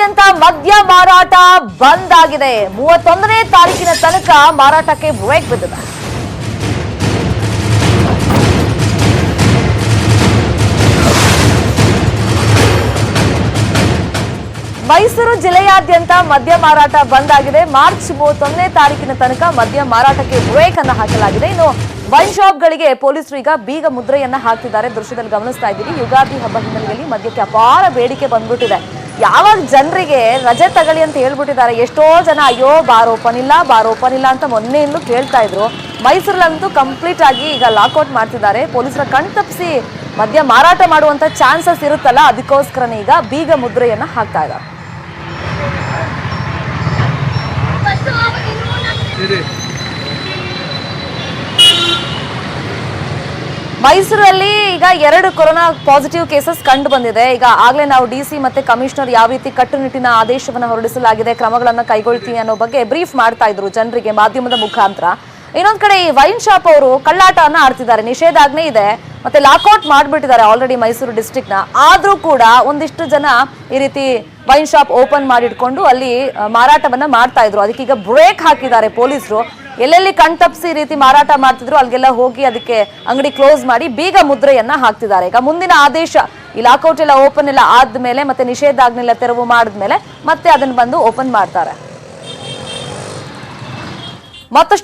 ಜಿಲ್ಲೆಯಾದ್ಯಂತ ಮದ್ಯ ಮಾರಾಟ ಬಂದ್ ಆಗಿದೆ. 31ನೇ ತಾರೀಕಿನ ತನಕ ಮಾರಾಟಕ್ಕೆ ಬ್ರೇಕ್ ಬಿದ್ದಿದೆ. ಮೈಸೂರು ಜಿಲ್ಲೆಯಾದ್ಯಂತ ಮದ್ಯ ಮಾರಾಟ ಬಂದ್ ಆಗಿದೆ. ಮಾರ್ಚ್ 31ನೇ ತಾರೀಕಿನ ತನಕ ಮದ್ಯ ಮಾರಾಟಕ್ಕೆ ಬ್ರೇಕ್ ಅನ್ನು ಹಾಕಲಾಗಿದೆ. ಇನ್ನು ವೈನ್ ಶಾಪ್ಗಳಿಗೆ ಪೊಲೀಸರು ಈಗ ಬೀಗ ಮುದ್ರೆಯನ್ನ ಹಾಕ್ತಿದ್ದಾರೆ. ದೃಶ್ಯದಲ್ಲಿ ಗಮನಿಸ್ತಾ ಇದ್ದೀರಿ. ಯುಗಾದಿ ಹಬ್ಬ ಹಿನ್ನೆಲೆಯಲ್ಲಿ ಮದ್ಯಕ್ಕೆ ಅಪಾರ ಬೇಡಿಕೆ ಬಂದ್ಬಿಟ್ಟಿದೆ. ಯಾವಾಗ ಜನರಿಗೆ ರಜೆ ತಗೊಳ್ಳಿ ಅಂತ ಹೇಳ್ಬಿಟ್ಟಿದ್ದಾರೆ. ಎಷ್ಟೋ ಜನ ಅಯ್ಯೋ ಬಾರ್ ಓಪನ್ ಇಲ್ಲ ಅಂತ ಮೊನ್ನೆಯಿಂದ ಕೇಳ್ತಾ ಇದ್ರು. ಮೈಸೂರಲ್ಲಂತೂ ಕಂಪ್ಲೀಟ್ ಆಗಿ ಈಗ ಲಾಕ್ಔಟ್ ಮಾಡ್ತಿದ್ದಾರೆ. ಪೊಲೀಸರ ಕಣ್ತಪ್ಪಿಸಿ ಮದ್ಯ ಮಾರಾಟ ಮಾಡುವಂತ ಚಾನ್ಸಸ್ ಇರುತ್ತಲ್ಲ, ಅದಕ್ಕೋಸ್ಕರನೇ ಈಗ ಬೀಗ ಮುದ್ರೆಯನ್ನ ಹಾಕ್ತಾ ಇದ್ದಾರೆ. ಮೈಸೂರಲ್ಲಿ ಈಗ 2 ಕೊರೋನಾ ಪಾಸಿಟಿವ್ ಕೇಸಸ್ ಕಂಡು ಬಂದಿದೆ. ಈಗ ಆಗ್ಲೇ ನಾವು ಡಿಸಿ ಮತ್ತೆ ಕಮಿಷನರ್ ಯಾವ ರೀತಿ ಕಟ್ಟುನಿಟ್ಟಿನ ಆದೇಶವನ್ನು ಹೊರಡಿಸಲಾಗಿದೆ, ಕ್ರಮಗಳನ್ನ ಕೈಗೊಳ್ತೀನಿ ಅನ್ನೋ ಬಗ್ಗೆ ಬ್ರೀಫ್ ಮಾಡ್ತಾ ಇದ್ರು ಜನರಿಗೆ ಮಾಧ್ಯಮದ ಮುಖಾಂತರ. ಇನ್ನೊಂದ್ ಕಡೆ ಈ ವೈನ್ ಶಾಪ್ ಅವರು ಕಳ್ಳಾಟವನ್ನ ಆಡ್ತಿದ್ದಾರೆ. ನಿಷೇಧಾಜ್ಞೆ ಇದೆ, ಮತ್ತೆ ಲಾಕ್ಔಟ್ ಮಾಡ್ಬಿಟ್ಟಿದ್ದಾರೆ ಆಲ್ರೆಡಿ ಮೈಸೂರು ಡಿಸ್ಟ್ರಿಕ್ಟ್ ನ. ಆದ್ರೂ ಕೂಡ ಒಂದಿಷ್ಟು ಜನ ಈ ರೀತಿ ವೈನ್ ಶಾಪ್ ಓಪನ್ ಮಾಡಿಟ್ಕೊಂಡು ಅಲ್ಲಿ ಮಾರಾಟವನ್ನ ಮಾಡ್ತಾ ಇದ್ರು. ಅದಕ್ಕೀಗ ಬ್ರೇಕ್ ಹಾಕಿದ್ದಾರೆ ಪೊಲೀಸರು. ಎಲ್ಲೆಲ್ಲಿ ಕಣ್ತಪ್ಪಿಸಿ ಈ ರೀತಿ ಮಾರಾಟ ಮಾಡ್ತಿದ್ರು ಅಲ್ಲಿಗೆಲ್ಲ ಹೋಗಿ ಅದಕ್ಕೆ ಅಂಗಡಿ ಕ್ಲೋಸ್ ಮಾಡಿ ಬೀಗ ಮುದ್ರೆಯನ್ನ ಹಾಕ್ತಿದ್ದಾರೆ. ಈಗ ಮುಂದಿನ ಆದೇಶ ಈ ಲಾಕ್ಔಟ್ ಎಲ್ಲ ಓಪನ್ ಎಲ್ಲ ಆದ್ಮೇಲೆ ಮತ್ತೆ ನಿಷೇಧಾಜ್ಞೆ ತೆರವು ಮಾಡಿದ್ಮೇಲೆ ಮತ್ತೆ ಅದನ್ನ ಬಂದು ಓಪನ್ ಮಾಡ್ತಾರೆ. ಮತ್ತಷ್ಟು